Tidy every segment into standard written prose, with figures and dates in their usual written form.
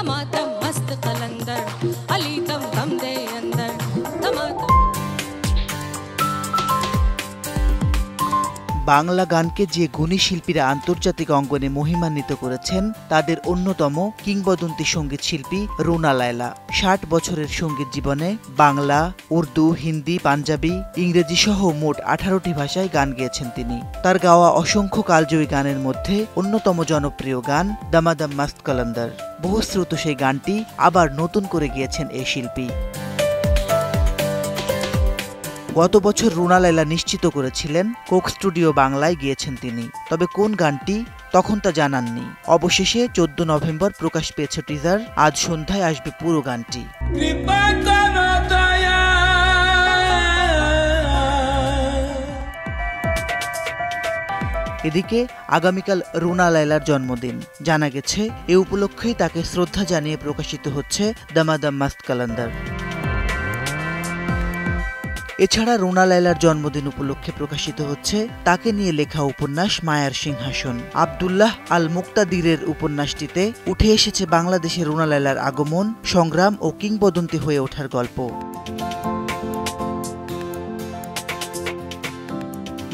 दमादम मस्त कलंदर अली दम दम दे अंदर दमादम। বাংলা গানকে যে গুণী শিল্পীরা আন্তর্জাতিক অঙ্গনে মহিমান্বিত করেছেন তাদের অন্যতম কিংবদন্তি সঙ্গীত শিল্পী রুনা লায়লা। ৬০ বছরের সঙ্গীত জীবনে বাংলা, উর্দু, হিন্দি, পাঞ্জাবি, ইংরেজি সহ মোট ১৮টি ভাষায় গান গেয়েছেন তিনি। তার গাওয়া অসংখ্য কালজয়ী গানের মধ্যে অন্যতম জনপ্রিয় গান দামাদম মাস্ত কালান্দার। বহুশ্রুত সেই গানটি আবার নতুন করে গেয়েছেন এই শিল্পী। গত বছর রুনা লায়লা নিশ্চিত করেছিলেন কোক স্টুডিও বাংলায় গিয়েছেন তিনি, তবে কোন গানটি তখন তা জানাননি। অবশেষে ১৪ নভেম্বর প্রকাশ পেয়েছে টিজার। আজ সন্ধ্যায় আসবে পুরো গানটি। এদিকে আগামীকাল রুনা লায়লার জন্মদিন। জানা গেছে এ উপলক্ষেই তাকে শ্রদ্ধা জানিয়ে প্রকাশিত হচ্ছে দামাদম মাস্ত কালান্দার। এছাড়া রুনা লায়লার জন্মদিন উপলক্ষে প্রকাশিত হচ্ছে তাকে নিয়ে লেখা উপন্যাস মায়ার সিংহাসন। আব্দুল্লাহ আল মুক্তাদিরের উপন্যাসটিতে উঠে এসেছে বাংলাদেশে রুনা লায়লার আগমন, সংগ্রাম ও কিংবদন্তি হয়ে ওঠার গল্প।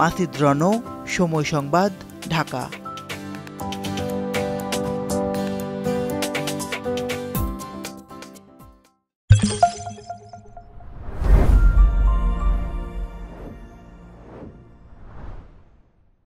মাসিদ রণ, সময় সংবাদ, ঢাকা।